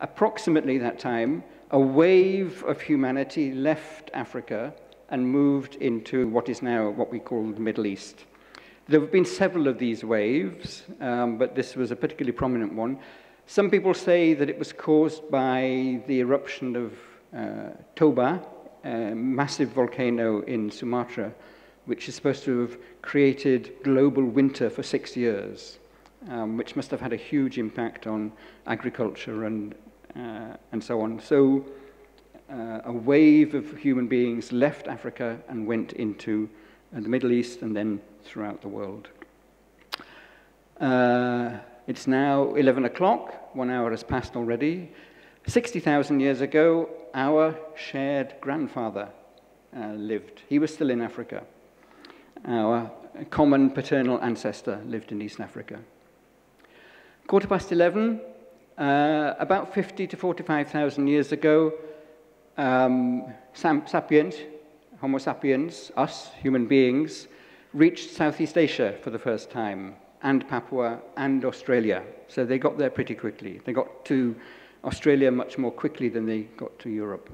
approximately that time, a wave of humanity left Africa and moved into what is now what we call the Middle East. There have been several of these waves, but this was a particularly prominent one. Some people say that it was caused by the eruption of Toba, a massive volcano in Sumatra, which is supposed to have created global winter for 6 years, which must have had a huge impact on agriculture and so on. So a wave of human beings left Africa and went into the Middle East and then throughout the world. It's now 11 o'clock, 1 hour has passed already. 60,000 years ago, our shared grandfather lived. He was still in Africa. Our common paternal ancestor lived in East Africa. 11:15, about 50 to 45,000 years ago, sapiens, Homo sapiens, us, human beings, reached Southeast Asia for the first time, and Papua and Australia. So they got there pretty quickly. They got to Australia much more quickly than they got to Europe.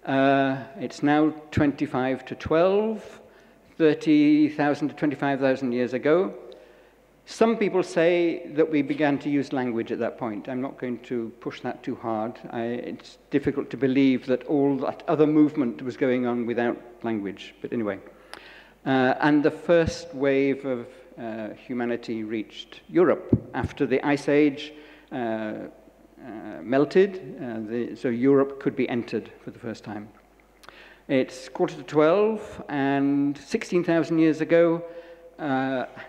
It's now 25 to 12, 30,000 to 25,000 years ago. Some people say that we began to use language at that point. I'm not going to push that too hard. It's difficult to believe that all that other movement was going on without language. But anyway. And the first wave of humanity reached Europe after the Ice Age melted. So Europe could be entered for the first time. It's 11:45, and 16,000 years ago,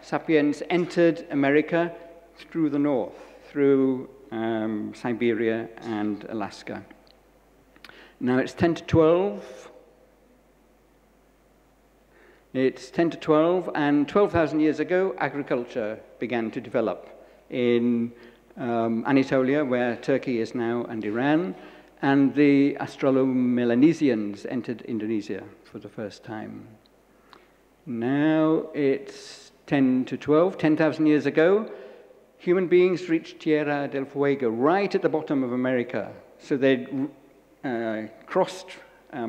sapiens entered America through the north, through Siberia and Alaska. Now it's 10 to 12. It's 10 to 12, and 12,000 years ago, agriculture began to develop in Anatolia, where Turkey is now, and Iran, and the Australo-Melanesians entered Indonesia for the first time. Now it's 10 to 12, 10,000 years ago, human beings reached Tierra del Fuego, right at the bottom of America. So they crossed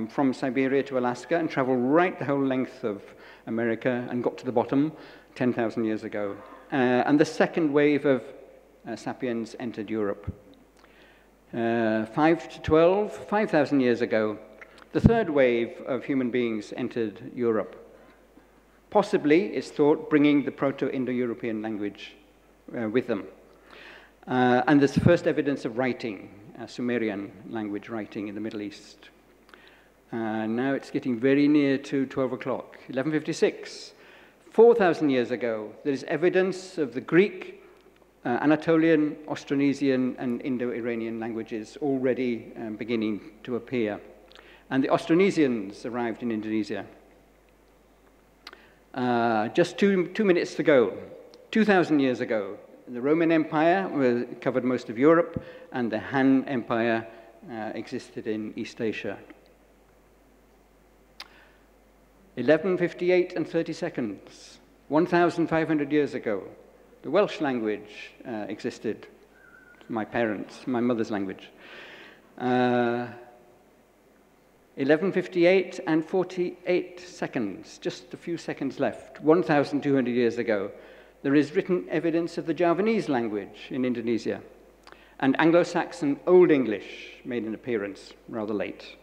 from Siberia to Alaska and traveled right the whole length of America and got to the bottom 10,000 years ago. And the second wave of sapiens entered Europe. 5 to 12, 5,000 years ago, the third wave of human beings entered Europe. Possibly, it's thought, bringing the Proto-Indo-European language with them. And there's the first evidence of writing, Sumerian language writing in the Middle East. Now it's getting very near to 12 o'clock, 11:56. 4,000 years ago, there is evidence of the Greek, Anatolian, Austronesian, and Indo-Iranian languages already beginning to appear. And the Austronesians arrived in Indonesia. Just two minutes to go. 2,000 years ago, the Roman Empire covered most of Europe, and the Han Empire existed in East Asia. 11:58 and 30 seconds. 1,500 years ago, the Welsh language existed. My parents, my mother's language. 11:58 and 48 seconds, just a few seconds left. 1,200 years ago, there is written evidence of the Javanese language in Indonesia. And Anglo-Saxon Old English made an appearance rather late.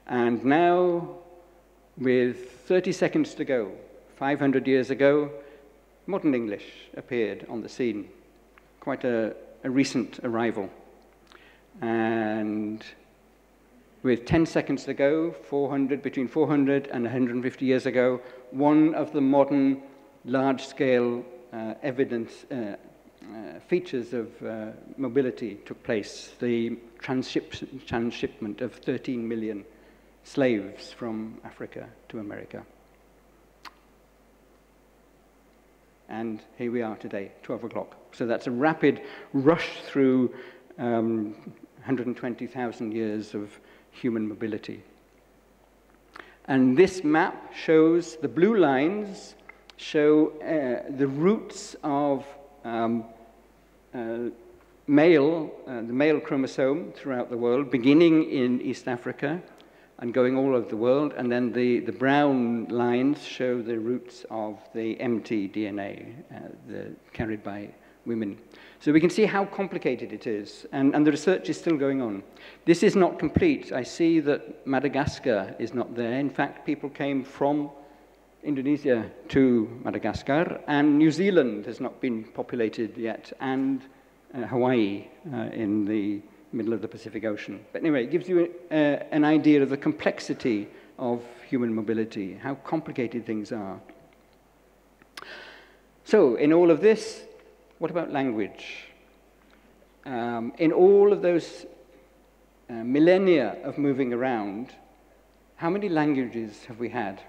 And now, with 30 seconds to go, 500 years ago, modern English appeared on the scene. Quite a recent arrival. And with 10 seconds to go, between 400 and 150 years ago, one of the modern large-scale evidence features of mobility took place, the transshipment of 13 million slaves from Africa to America. And here we are today, 12 o'clock. So that's a rapid rush through 120,000 years of human mobility. And this map shows, the blue lines show the routes of the male chromosome throughout the world, beginning in East Africa and going all over the world, and then the brown lines show the roots of the empty DNA carried by women. So we can see how complicated it is, and the research is still going on. This is not complete. I see that Madagascar is not there. In fact, people came from Indonesia to Madagascar, and New Zealand has not been populated yet, and Hawaii in the middle of the Pacific Ocean. But anyway, it gives you an idea of the complexity of human mobility, how complicated things are. So, in all of this, what about language? In all of those millennia of moving around, how many languages have we had?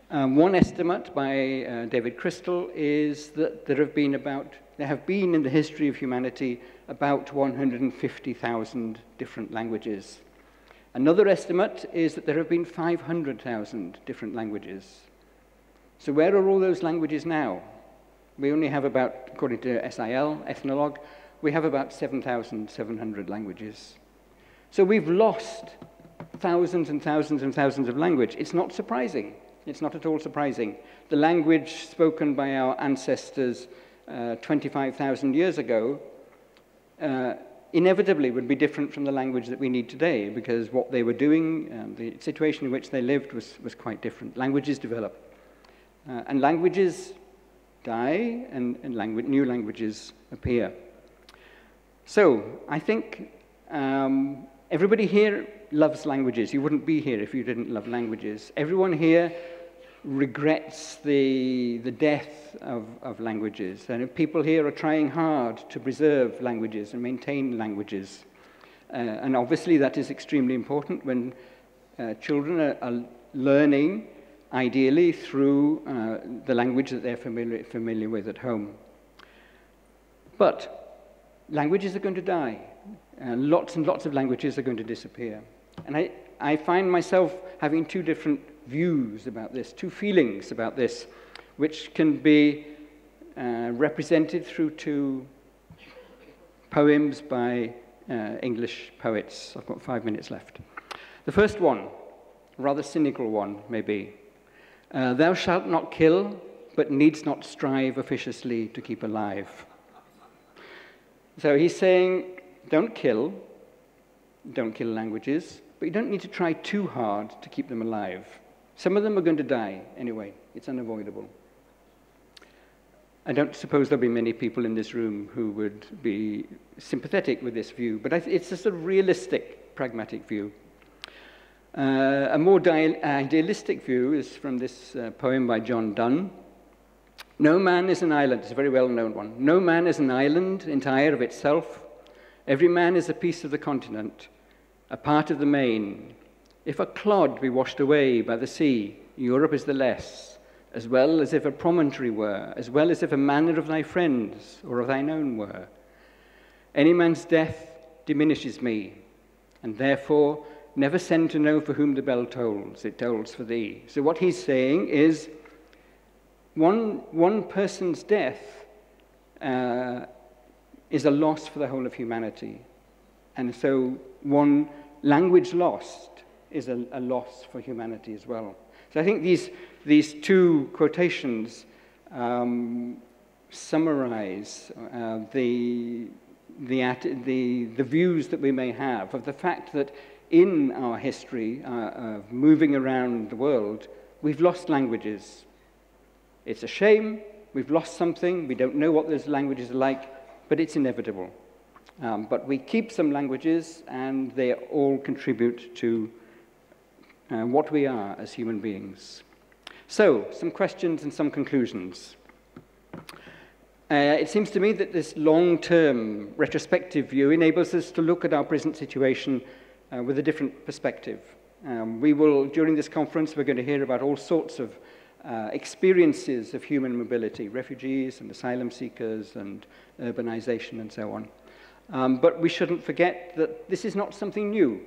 One estimate by David Crystal is that there have been in the history of humanity about 150,000 different languages. Another estimate is that there have been 500,000 different languages. So where are all those languages now? We only have about, according to SIL, Ethnologue, we have about 7,700 languages. So we've lost thousands and thousands and thousands of language. It's not surprising. It's not at all surprising. The language spoken by our ancestors 25,000 years ago inevitably would be different from the language that we need today, because what they were doing, the situation in which they lived was quite different. Languages develop. And languages die, and new languages appear. So I think everybody here loves languages. You wouldn't be here if you didn't love languages. Everyone here regrets the death of languages. And people here are trying hard to preserve languages and maintain languages. And obviously that is extremely important when children are learning, ideally, through the language that they're familiar with at home. But languages are going to die. Lots and lots of languages are going to disappear. And I find myself having two different views about this, two feelings about this, which can be represented through two poems by English poets. I've got 5 minutes left. The first one, a rather cynical one, maybe. Thou shalt not kill, but needst not strive officiously to keep alive. So he's saying, don't kill languages, but you don't need to try too hard to keep them alive. Some of them are going to die anyway. It's unavoidable. I don't suppose there'll be many people in this room who would be sympathetic with this view, but it's a sort of realistic, pragmatic view. A more idealistic view is from this poem by Donne. No man is an island. It's a very well-known one. No man is an island entire of itself. Every man is a piece of the continent, a part of the main. If a clod be washed away by the sea, Europe is the less, as well as if a promontory were, as well as if a manner of thy friends or of thine own were. Any man's death diminishes me, and therefore never send to know for whom the bell tolls, it tolls for thee. So what he's saying is one person's death is a loss for the whole of humanity. And so one language lost is a loss for humanity as well. So I think these two quotations summarize the views that we may have of the fact that in our history of moving around the world, we've lost languages. It's a shame. We've lost something. We don't know what those languages are like, but it's inevitable. But we keep some languages, and they all contribute to what we are as human beings. So, some questions and some conclusions. It seems to me that this long-term retrospective view enables us to look at our present situation with a different perspective. During this conference, we're going to hear about all sorts of experiences of human mobility, refugees and asylum seekers and urbanization and so on. But we shouldn't forget that this is not something new.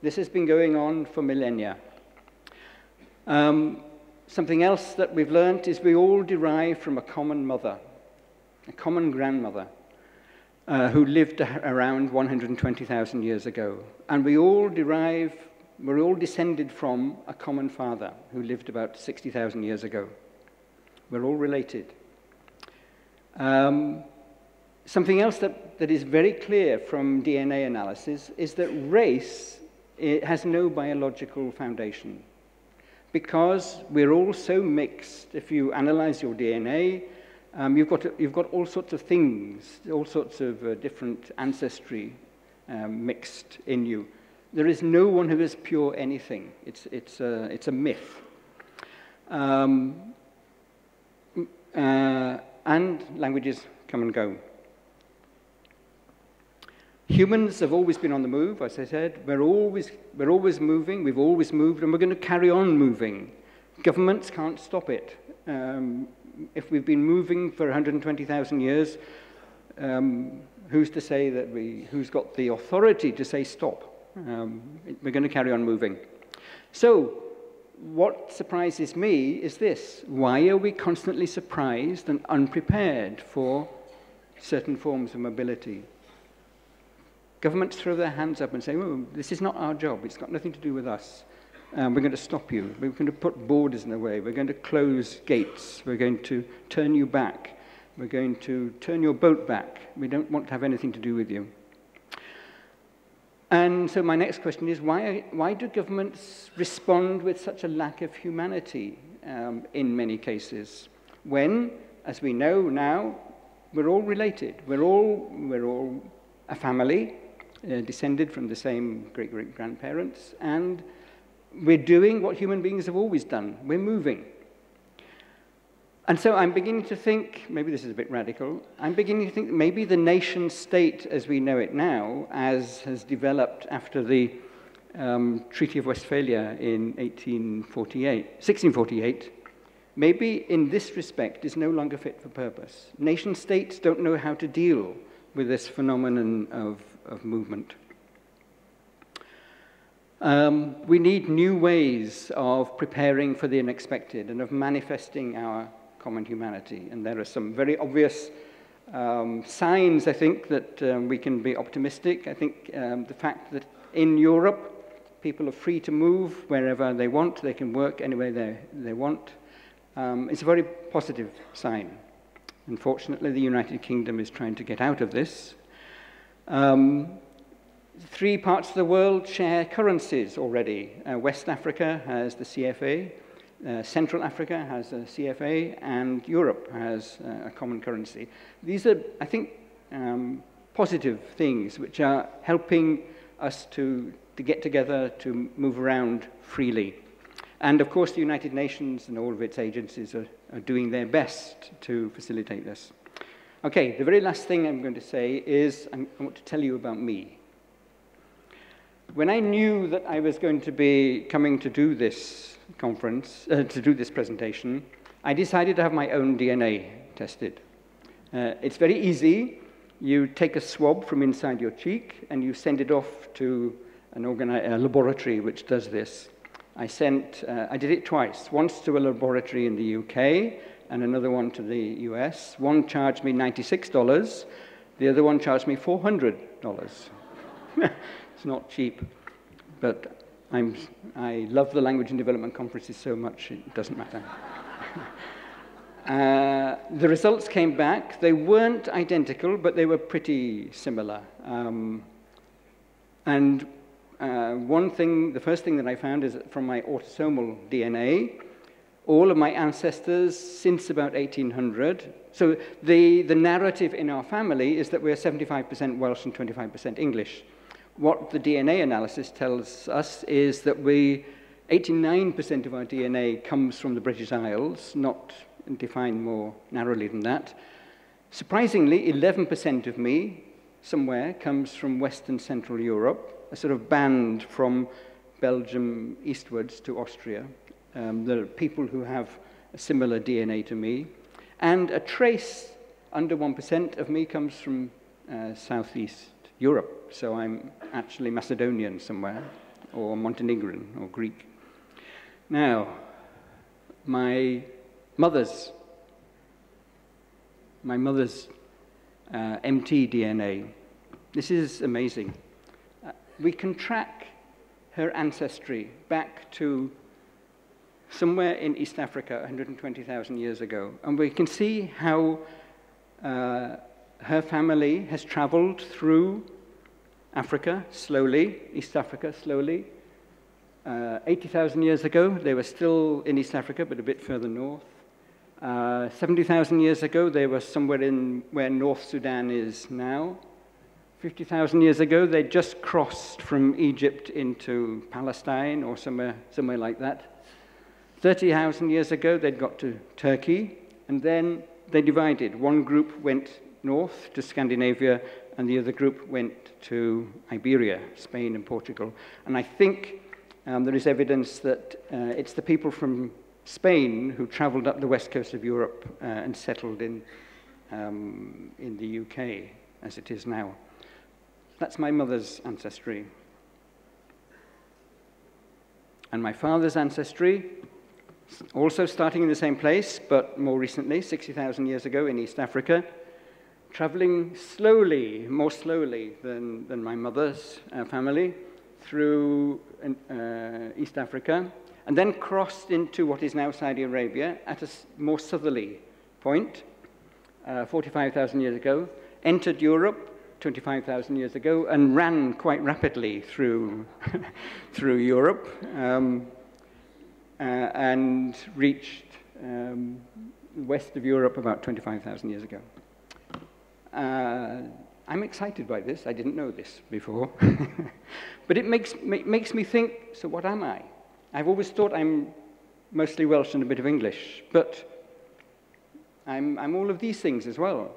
This has been going on for millennia. Something else that we've learned is we all derive from a common mother, a common grandmother. who lived around 120,000 years ago. And we're all descended from a common father who lived about 60,000 years ago. We're all related. Something else that is very clear from DNA analysis is that race has no biological foundation. Because we're all so mixed, if you analyze your DNA, you've got all sorts of things, all sorts of different ancestry mixed in you. There is no one who is pure anything. It's a myth. And languages come and go. Humans have always been on the move, as I said. We're always moving. We've always moved, and we're going to carry on moving. Governments can't stop it. If we've been moving for 120,000 years, who's to say that who's got the authority to say stop? We're going to carry on moving. So, what surprises me is this: why are we constantly surprised and unprepared for certain forms of mobility? Governments throw their hands up and say, oh, this is not our job. It's got nothing to do with us. We're going to stop you. We're going to put borders in the way. We're going to close gates. We're going to turn you back. We're going to turn your boat back. We don't want to have anything to do with you. And so my next question is, why do governments respond with such a lack of humanity in many cases, when, as we know now, we're all related. We're all a family, descended from the same great-great-grandparents, and we're doing what human beings have always done. We're moving. And so I'm beginning to think, maybe this is a bit radical, I'm beginning to think that maybe the nation-state as we know it now, as has developed after the Treaty of Westphalia in 1648, maybe in this respect is no longer fit for purpose. Nation-states don't know how to deal with this phenomenon of movement. We need new ways of preparing for the unexpected and of manifesting our common humanity. And there are some very obvious signs, I think, that we can be optimistic. I think the fact that in Europe, people are free to move wherever they want. They can work anywhere they want. It's a very positive sign. Unfortunately, the United Kingdom is trying to get out of this. 3 parts of the world share currencies already. West Africa has the CFA, Central Africa has a CFA, and Europe has a common currency. These are, I think, positive things which are helping us to get together, to move around freely. And of course, the United Nations and all of its agencies are doing their best to facilitate this. Okay, the very last thing I'm going to say is I want to tell you about me. When I knew that I was going to be coming to do this conference, to do this presentation, I decided to have my own DNA tested. It's very easy. You take a swab from inside your cheek and you send it off to a laboratory which does this. I did it twice, once to a laboratory in the UK and another one to the US. One charged me $96, the other one charged me $400. It's not cheap, but I love the Language and Development Conferences so much, it doesn't matter. The results came back. They weren't identical, but they were pretty similar. The first thing that I found is that from my autosomal DNA, all of my ancestors since about 1800, so the narrative in our family is that we're 75% Welsh and 25% English. What the DNA analysis tells us is that 89% of our DNA comes from the British Isles, not defined more narrowly than that. Surprisingly, 11% of me, somewhere, comes from Western Central Europe, a sort of band from Belgium eastwards to Austria. There are people who have a similar DNA to me. And a trace, under 1% of me, comes from Southeast Europe. So I'm actually Macedonian somewhere, or Montenegrin, or Greek. Now, my mother's mtDNA. This is amazing. We can track her ancestry back to somewhere in East Africa 120,000 years ago. And we can see how her family has traveled through Africa slowly, East Africa slowly. 80,000 years ago, they were still in East Africa, but a bit further north. 70,000 years ago, they were somewhere in where North Sudan is now. 50,000 years ago, they just crossed from Egypt into Palestine or somewhere like that. 30,000 years ago, they'd got to Turkey, and then they divided. One group went north to Scandinavia, and the other group went to Iberia, Spain and Portugal. And I think there is evidence that it's the people from Spain who traveled up the west coast of Europe and settled in the UK, as it is now. That's my mother's ancestry. And my father's ancestry, also starting in the same place, but more recently, 60,000 years ago in East Africa, traveling slowly, more slowly than my mother's family, through East Africa, and then crossed into what is now Saudi Arabia at a more southerly point, 45,000 years ago, entered Europe 25,000 years ago, and ran quite rapidly through, through Europe, and reached west of Europe about 25,000 years ago. I'm excited by this. I didn't know this before. But it makes me think, so what am I? I've always thought I'm mostly Welsh and a bit of English, but I'm all of these things as well.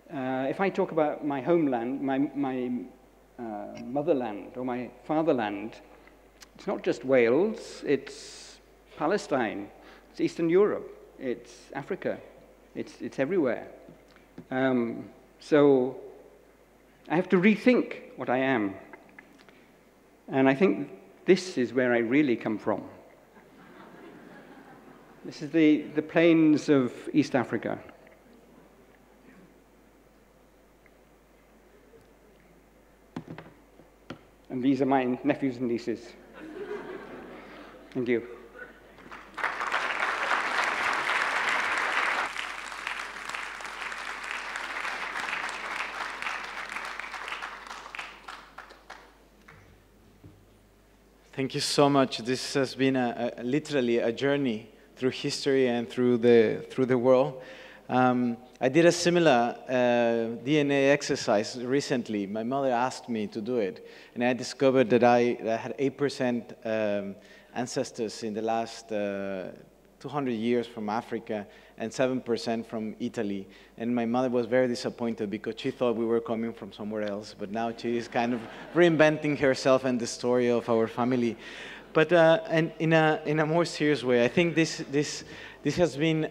If I talk about my homeland, my motherland or my fatherland, it's not just Wales, it's Palestine, it's Eastern Europe, it's Africa, it's everywhere. So I have to rethink what I am. And I think this is where I really come from. This is the plains of East Africa. And these are my nephews and nieces. Thank you. Thank you so much. This has been literally a journey through history and through the world. I did a similar DNA exercise recently. My mother asked me to do it, and I discovered that I had 8% ancestors in the last 200 years from Africa and 7% from Italy. And my mother was very disappointed because she thought we were coming from somewhere else, but now she is kind of reinventing herself and the story of our family. But and in a more serious way, I think this has been